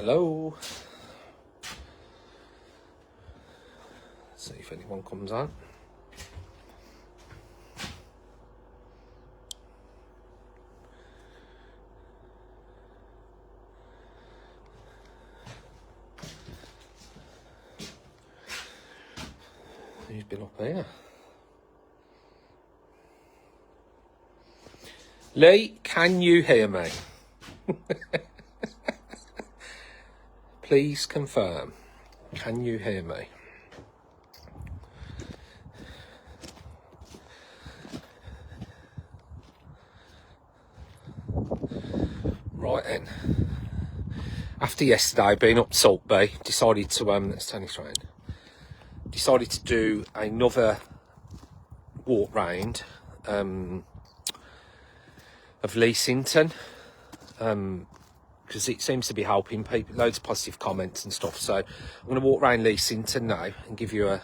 Hello. See if anyone comes on. Who's been up here? Leigh, can you hear me? Please confirm. Can you hear me? Right then. After yesterday being up Salt Bay, decided to let's turn this round. Decided to do another walk round of Leigh Sinton. Because it seems to be helping people, loads of positive comments and stuff. So I'm going to walk around Leigh Sinton now and give you a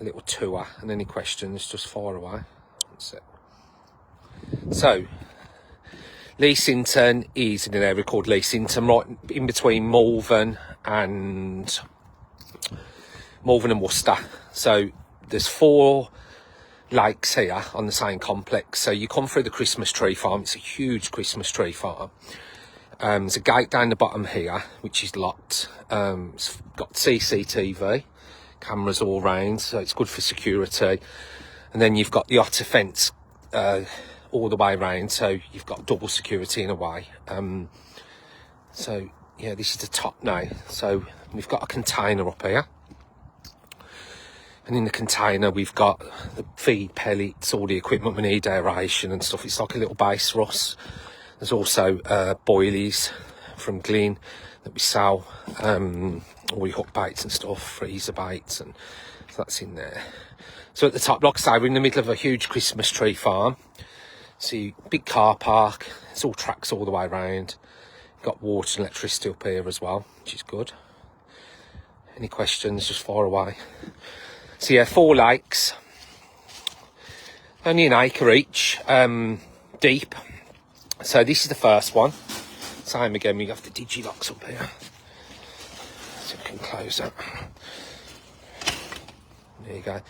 little tour, and any questions just fire away. That's it. So Leigh Sinton is in an area called Leigh Sinton, right in between Malvern and Worcester. So there's 4 lakes here on the same complex. So you come through the Christmas tree farm. It's a huge Christmas tree farm. There's a gate down the bottom here, which is locked. It's got CCTV cameras all round, so it's good for security. And then you've got the otter fence all the way around, so you've got double security in a way. So yeah, this is the top now. So we've got a container up here, and in the container we've got the feed, pellets, all the equipment we need, aeration and stuff. It's like a little base for us. There's also boilies from Glyn that we sell, all your hook baits and stuff, freezer baits, and so that's in there. So at the top, like I say, we're in the middle of a huge Christmas tree farm. See, big car park. It's all tracks all the way around. Got water and electricity up here as well, which is good. Any questions, just fire away. So yeah, 4 lakes, only an acre each, deep. So this is the first one. Same again, we have the digilocks up here. So we can close that. There you go.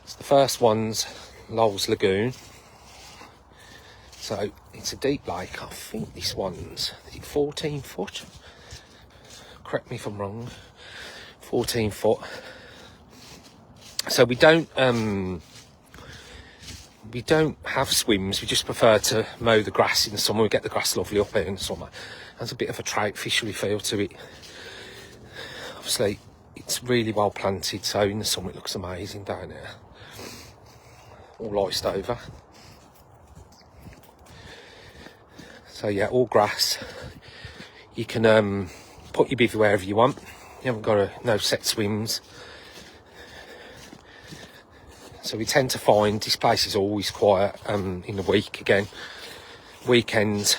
So the first one's Lowell's Lagoon. So it's a deep lake. I think this one's 14 foot. Correct me if I'm wrong. 14 foot. So we don't have swims. We just prefer to mow the grass in the summer. We get the grass lovely up here in the summer. There's a bit of a trout fishery feel to it. Obviously, it's really well planted, so in the summer it looks amazing down here. All iced over. So yeah, all grass. You can put your bivvy wherever you want. You haven't got no set swims. So we tend to find this place is always quiet in the week again. Weekends,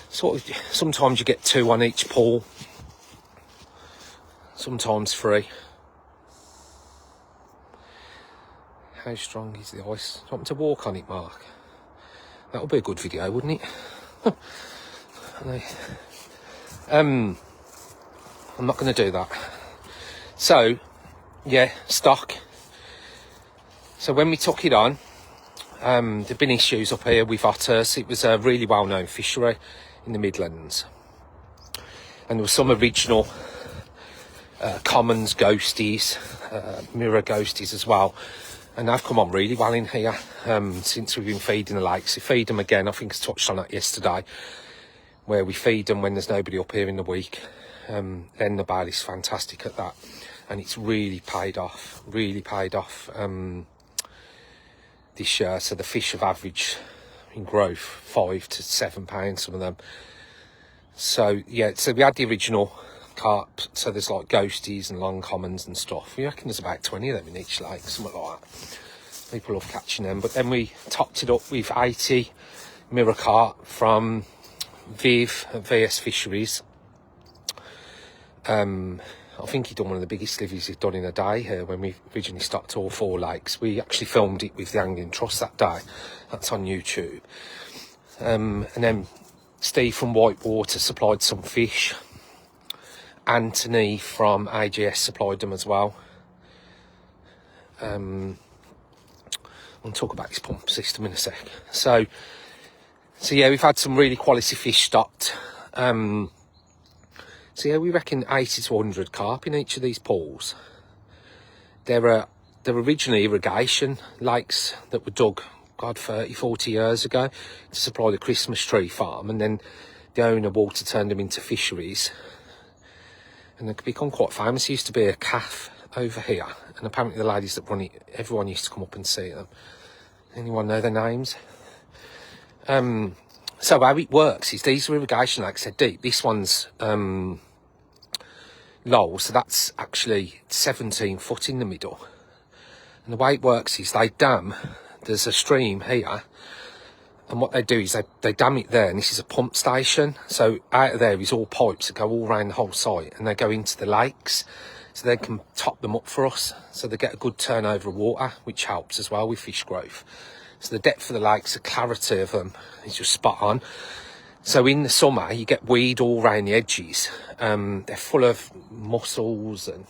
sort of, sometimes you get 2 on each pool, sometimes 3. How strong is the ice? Do you want me to walk on it, Mark? That would be a good video, wouldn't it? I'm not going to do that. So, yeah, stock. So when we took it on, there'd been issues up here with otters. It was a really well-known fishery in the Midlands. And there were some original commons ghosties, mirror ghosties as well. And they've come on really well in here since we've been feeding the lakes. We feed them again, I think I touched on that yesterday, where we feed them when there's nobody up here in the week. Then the Bail is fantastic at that. And it's really paid off, this year. So the fish have averaged in growth £5 to £7, some of them. So yeah, so we had the original carp. So there's like ghosties and long commons and stuff. We reckon there's about 20 of them in each lake, something like that. People love catching them. But then we topped it up with 80 mirror carp from Viv at VS Fisheries. I think he'd done one of the biggest liveys he'd done in a day here when we originally stocked all 4 lakes. We actually filmed it with the Angling Trust that day. That's on YouTube. And then Steve from Whitewater supplied some fish. Anthony from AGS supplied them as well. We'll talk about this pump system in a sec. So yeah, we've had some really quality fish stocked. So yeah, we reckon 80 to 100 carp in each of these pools. They're originally irrigation lakes that were dug, God, 30, 40 years ago to supply the Christmas tree farm, and then the owner Walter turned them into fisheries. And they've become quite famous. There used to be a calf over here, and apparently the ladies that run it, everyone used to come up and see them. Anyone know their names? So how it works is these are irrigation lakes, they're deep. This one's low, so that's actually 17 foot in the middle. And the way it works is they dam, there's a stream here, and what they do is they dam it there, and this is a pump station. So out of there is all pipes that go all around the whole site, and they go into the lakes, so they can top them up for us. So they get a good turnover of water, which helps as well with fish growth. So the depth of the lakes, the clarity of them is just spot on. So in the summer, you get weed all around the edges. They're full of mussels and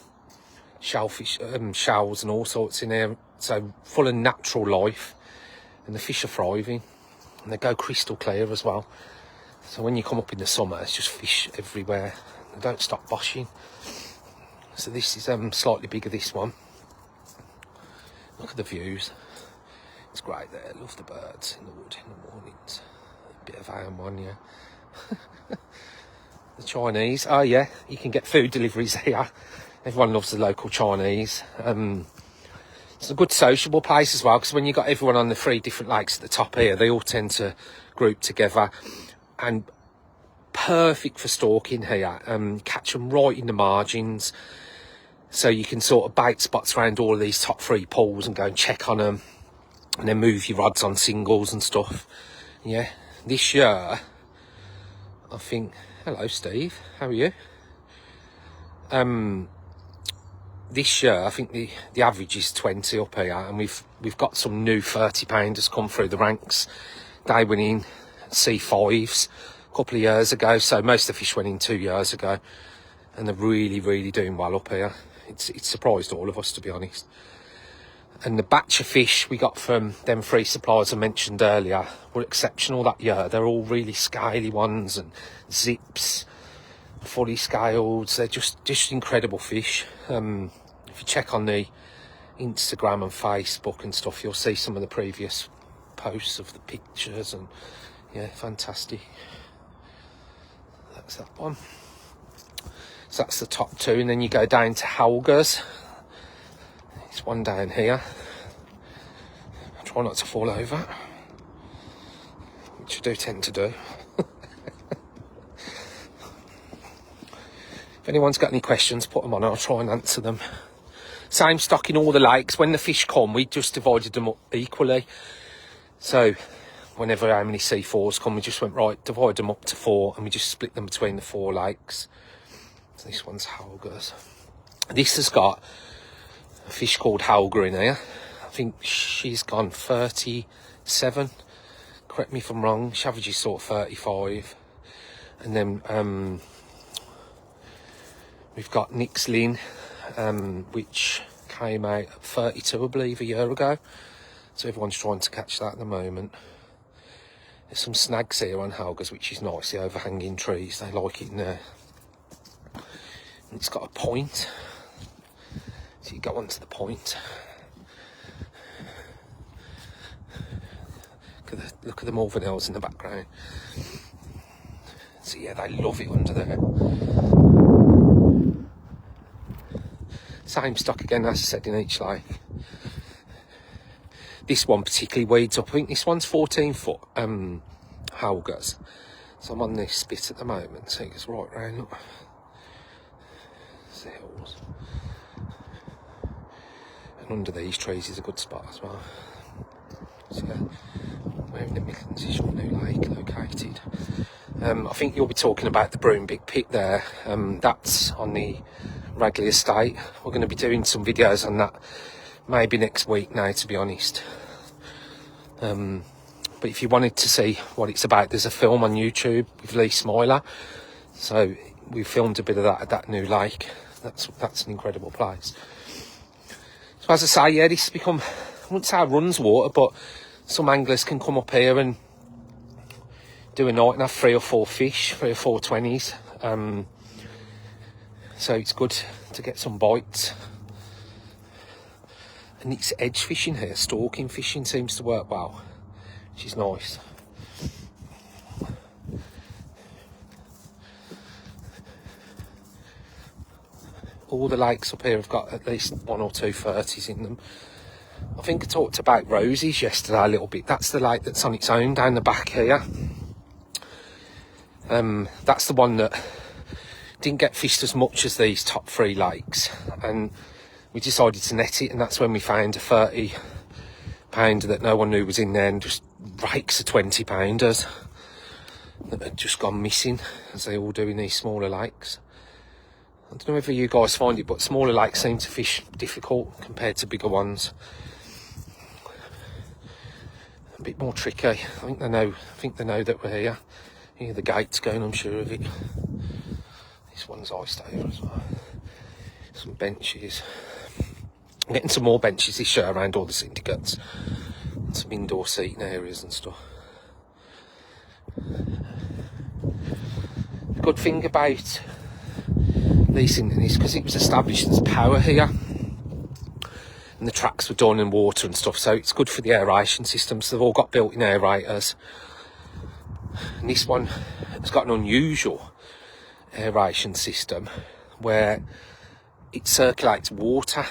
shellfish, shells and all sorts in there. So full of natural life, and the fish are thriving. And they go crystal clear as well. So when you come up in the summer, it's just fish everywhere. They don't stop washing. So this is slightly bigger, this one. Look at the views. It's great there. Love the birds in the wood in the mornings. A bit of ammonia. The Chinese. Oh yeah, you can get food deliveries here. Everyone loves the local Chinese. It's a good sociable place as well, because when you've got everyone on the 3 different lakes at the top here, they all tend to group together, and perfect for stalking here. Catch them right in the margins, so you can sort of bait spots around all of these top 3 pools and go and check on them, and then move your rods on singles and stuff. Yeah, this year, I think, hello Steve, how are you? This year, I think the average is 20 up here, and we've got some new 30-pounders come through the ranks. They went in C5s a couple of years ago, so most of the fish went in 2 years ago, and they're really, really doing well up here. It's surprised all of us, to be honest. And the batch of fish we got from them 3 suppliers I mentioned earlier were exceptional that year. They're all really scaly ones, and zips, fully scaled. They're just incredible fish. If you check on the Instagram and Facebook and stuff, you'll see some of the previous posts of the pictures, and yeah, fantastic. That's that one. So that's the top 2, and then you go down to Helga's. There's one down here. Try not to fall over, which I do tend to do. If anyone's got any questions, put them on, I'll try and answer them. Same stock in all the lakes. When the fish come, we just divided them up equally. So whenever how many C4s come, we just went, right, divide them up to 4, and we just split them between the 4 lakes. So this one's Helga's. This has got a fish called Helga in here. I think she's gone 37. Correct me if I'm wrong. She averages sort of 35. And then we've got Nick's Lynn, which came out at 32, I believe, a year ago. So everyone's trying to catch that at the moment. There's some snags here on Helga's, which is nice, the overhanging trees. They like it in there. And it's got a point. So you go onto the point. Look at the Morvenels in the background. So yeah, they love it under there. Same stock again, as I said, in each lake. This one particularly weeds up. I think this one's 14 foot Helga's. So I'm on this bit at the moment, so it goes right round up the hills. And under these trees is a good spot as well. So yeah, where in the Midlands is your new lake located? I think you'll be talking about the Broom Big Pit there. That's on the Ragley Estate. We're going to be doing some videos on that maybe next week now, to be honest. But but if you wanted to see what it's about, there's a film on YouTube with Leigh Smiler. So we filmed a bit of that at that new lake. That's an incredible place. So as I say, yeah, this has become, I wouldn't say it runs water, but some anglers can come up here and do a night and have 3 or 4 fish, 3 or 4 20s. So it's good to get some bites. And it's edge fishing here, stalking fishing seems to work well, which is nice. All the lakes up here have got at least 1 or 2 30s in them. I think I talked about Rosies yesterday a little bit. That's the lake that's on its own down the back here. That's the one that didn't get fished as much as these top 3 lakes, and we decided to net it, and that's when we found a 30 pounder that no one knew was in there, and just rakes of 20 pounders that had just gone missing, as they all do in these smaller lakes. I don't know whether you guys find it, but smaller lakes seem to fish difficult compared to bigger ones. A bit more tricky. I think they know that we're here. Hear the gates going, I'm sure of it. This one's iced over as well. Some benches. I'm getting some more benches this year around all the syndicates. And some indoor seating areas and stuff. The good thing about Leigh Sinton is because it was established as power here, and the tracks were done in water and stuff, so it's good for the aeration systems. They've all got built-in aerators, and this one has got an unusual aeration system where it circulates water.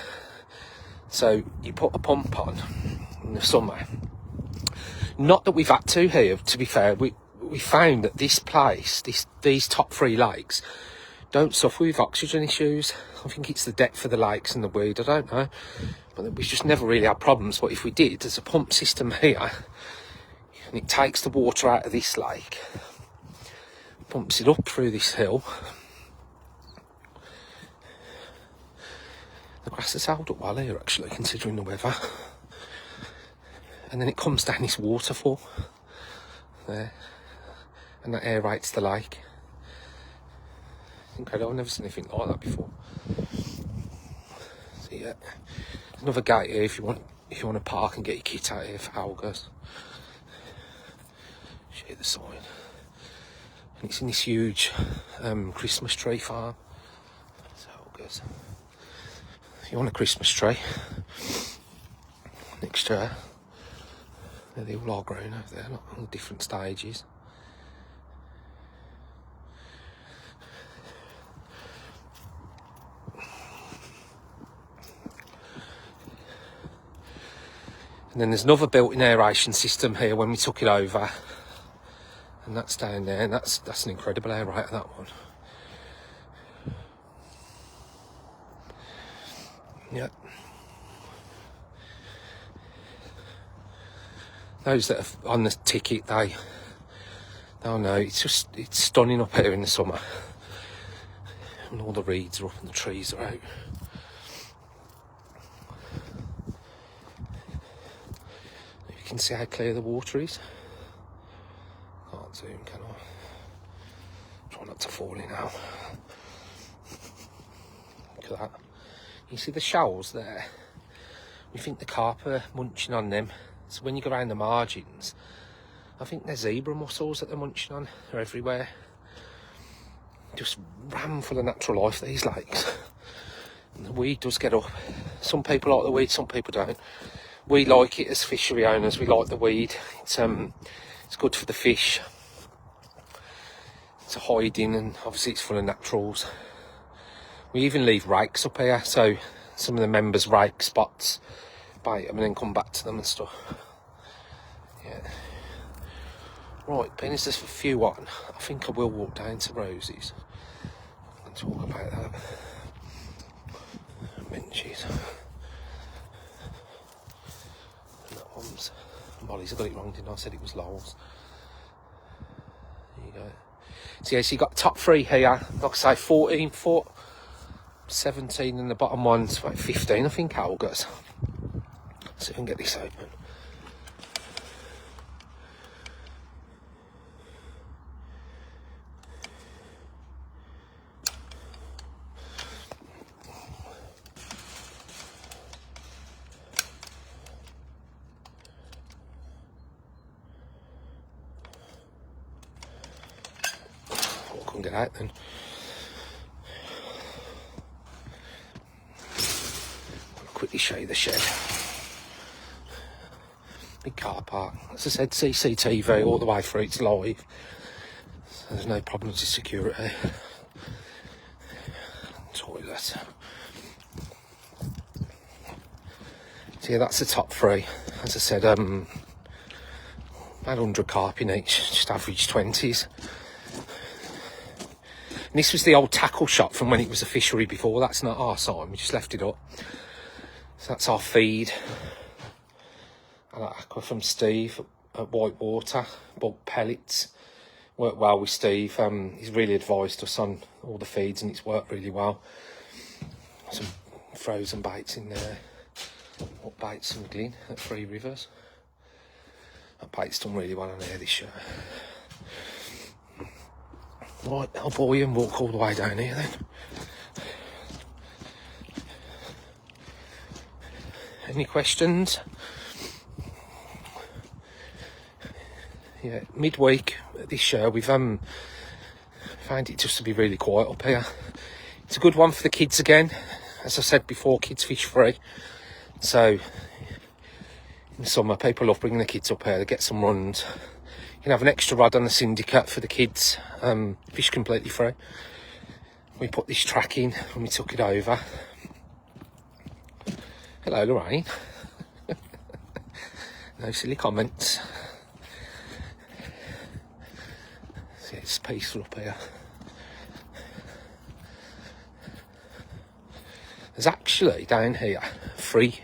So you put a pump on in the summer. Not that we've had to here, to be fair. We found that this place, these top 3 lakes, don't suffer with oxygen issues. I think it's the depth of the lakes and the weed, I don't know. But we just never really had problems. But if we did, there's a pump system here, and it takes the water out of this lake, pumps it up through this hill. The grass has held up well here, actually, considering the weather. And then it comes down this waterfall there, and that aerates the lake. Incredible, I've never seen anything like that before. So yeah, there's another gate here if you want to park and get your kit out here for algas. Show you the sign. And it's in this huge Christmas tree farm. It's algas. If you want a Christmas tree next year, they all are grown over there, like on different stages. And then there's another built-in aeration system here when we took it over, and that's down there, and that's an incredible aerator, that one. Yep. Those that are on the ticket, they'll know it's stunning up here in the summer, and all the reeds are up and the trees are out. You can see how clear the water is. Can't zoom, can I? Try not to fall in now. Look at that. You see the shells there? We think the carp are munching on them. So when you go around the margins, I think they're zebra mussels that they're munching on. They're everywhere. Just ram full of natural life, these lakes. And the weed does get up. Some people like the weed, some people don't. We like it as fishery owners. We like the weed. It's good for the fish. It's a hiding, and obviously it's full of naturals. We even leave rakes up here, so some of the members rake spots, bite them and then come back to them and stuff. Yeah. Right, being as there's a few on, I think I will walk down to Rosies and talk about that. Benches. Molly's, I got it wrong, didn't I? I said it was Lowell's. There you go. So yeah, so you got top 3 here, like I say, 14 foot, 17, and the bottom one's about 15, I think, algas. See if I can get this open. couldn't get out then. I'll quickly show you the shed. Big car park. As I said, CCTV all the way through, it's live. So there's no problems with security. Toilet. So yeah, that's the top three. As I said, about 100 carp in each, just average 20s. And this was the old tackle shop from when it was a fishery before. That's not our sign, we just left it up. So that's our feed. I like aqua from Steve at Whitewater. Bought pellets. Worked well with Steve. He's really advised us on all the feeds and it's worked really well. Some frozen baits in there. What baits smuggling at Three Rivers. That bait's done really well on here this year. Right, I'll bore you and walk all the way down here then. Any questions? Yeah, midweek this year we've found it just to be really quiet up here. It's a good one for the kids again. As I said before, kids fish free. So in summer people love bringing the kids up here to get some runs. You can have an extra rod on the syndicate for the kids. Fish completely free. We put this track in when we took it over. Hello Lorraine. No silly comments. See, it's peaceful up here. There's actually down here 3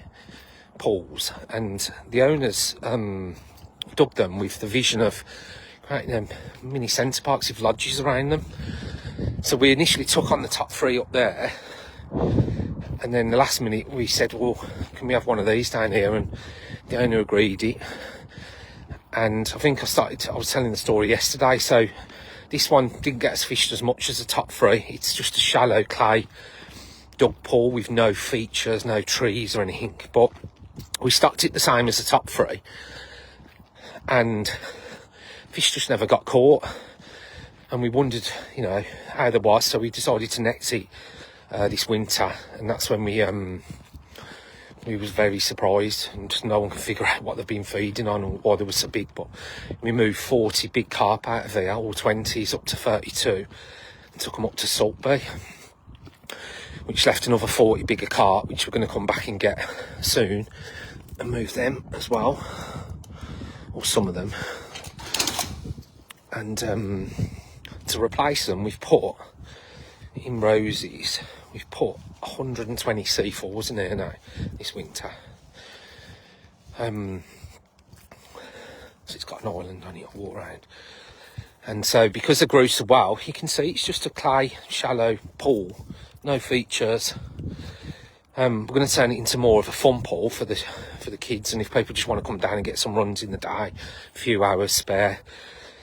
pools, and the owners dug them with the vision of creating mini centre parks with lodges around them. So we initially took on the top 3 up there, and then the last minute we said, well, can we have one of these down here? And the owner agreed it. And I think I was telling the story yesterday, so this one didn't get us fished as much as the top 3. It's just a shallow clay dug pool with no features, no trees or anything, but we stocked it the same as the top 3, and fish just never got caught, and we wondered, you know, how there was, so we decided to net it this winter, and that's when we was very surprised, and no one could figure out what they've been feeding on or why they were so big. But we moved 40 big carp out of there, all 20s up to 32, and took them up to Salt Bay, which left another 40 bigger carp, which we're going to come back and get soon and move them as well, or some of them. And to replace them, we've put in Rosies, we've put 120 C4s in there now this winter. So it's got an island on it, I'll walk around. And so because they grew so well, you can see it's just a clay, shallow pool. No features. We're going to turn it into more of a fun pool for the kids, and if people just want to come down and get some runs in the day, a few hours spare.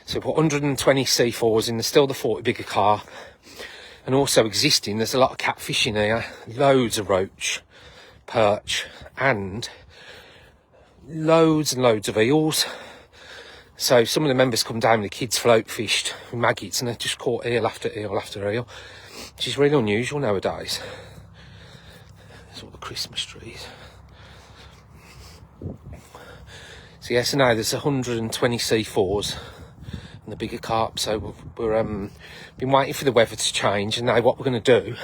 So we've got 120 C4s in. There's still the 40 bigger carp, and also existing. There's a lot of catfish in here, loads of roach, perch, and loads and loads of eels. So some of the members come down with the kids float fished with maggots, and they've just caught eel after eel after eel, which is really unusual nowadays. There's all the Christmas trees. So yes, now there's 120 C4s and the bigger carp. So we're been waiting for the weather to change, and now what we're going to do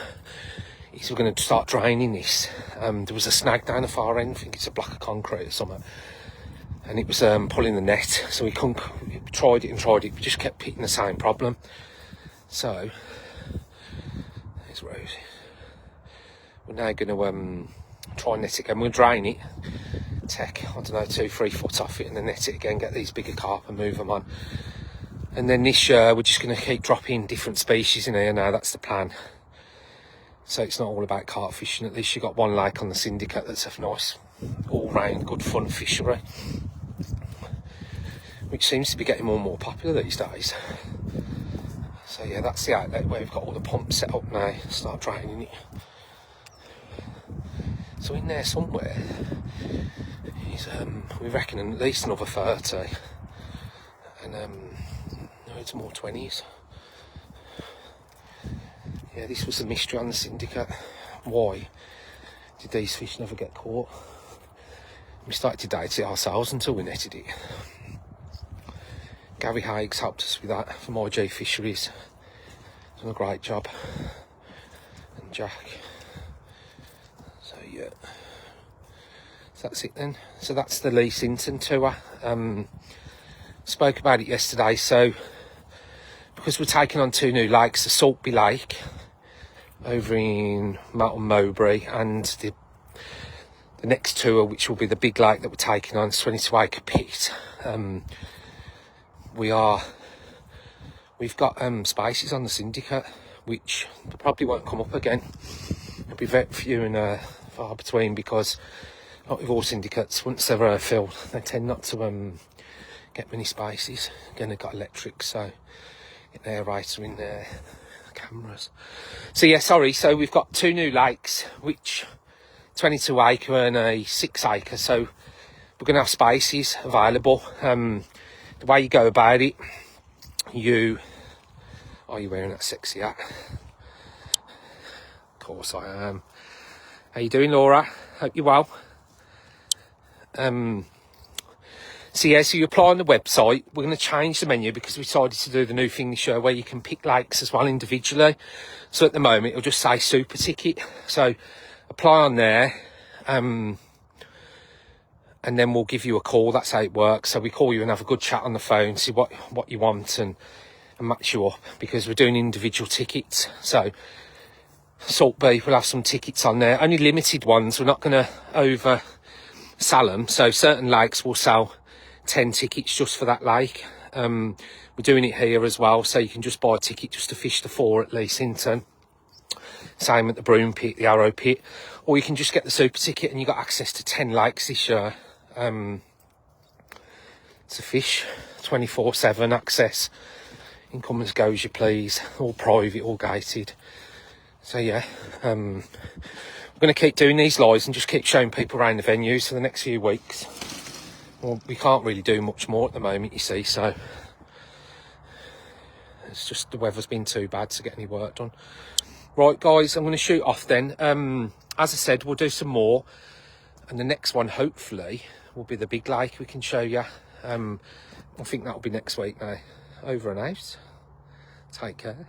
is we're going to start draining this. There was a snag down the far end, I think it's a block of concrete or something, and it was pulling the net. So we tried it, we just kept hitting the same problem. So Rosie. We're now going to try and net it again. We'll drain it, take, I don't know, 2-3 foot off it, and then net it again, get these bigger carp and move them on. And then this year we're just going to keep dropping different species in here now. That's the plan. So it's not all about carp fishing. At least you've got one lake on the syndicate that's a nice all-round good fun fishery, which seems to be getting more and more popular these days. So yeah, that's the outlet where we've got all the pumps set up now. Start draining it. So in there somewhere is we reckon at least another 30, and loads more 20s. Yeah, this was the mystery on the syndicate. Why did these fish never get caught? We started to date it ourselves until we netted it. Gary Hicks helped us with that from IG Fisheries. Done a great job. And Jack. So yeah. So that's it then. So that's the Leigh Sinton tour. Spoke about it yesterday. So because we're taking on 2 new lakes, the Saltby Lake over in Melton Mowbray, and the next tour, which will be the big lake that we're taking on, 22 acre pit. We've got spaces on the syndicate which probably won't come up again. It'll be very few and far between, because not with all syndicates, once they're filled, they tend not to get many spaces. Again, they've got electric, so get an aerator in there, cameras. So yeah, sorry, so we've got 2 new lakes, which 22 acre and a 6 acre, so we're going to have spaces available. The way you go about it, are you wearing that sexy hat? Of course I am. How you doing, Laura? Hope you're well. So yeah, so you apply on the website. We're going to change the menu because we decided to do the new thing this year where you can pick lakes as well individually. So at the moment it'll just say super ticket. So apply on there, and then we'll give you a call. That's how it works. So we call you and have a good chat on the phone, see what you want, and match you up, because we're doing individual tickets. So Saltby will have some tickets on there, only limited ones. We're not going to oversell them. So certain lakes will sell 10 tickets just for that lake. We're doing it here as well, so you can just buy a ticket just to fish the 4 at Leigh Sinton. Same at the Broom Pit, the Arrow Pit, or you can just get the super ticket and you got access to 10 lakes this year. To fish 24/7 access, in come as go as you please, all private, all gated. So yeah, we're going to keep doing these lives and just keep showing people around the venues for the next few weeks. Well, we can't really do much more at the moment, you see, so it's just the weather's been too bad to get any work done. Right guys, I'm going to shoot off then. As I said, we'll do some more, and the next one hopefully will be the big lake we can show you. I think that'll be next week now. Over and out. Take care.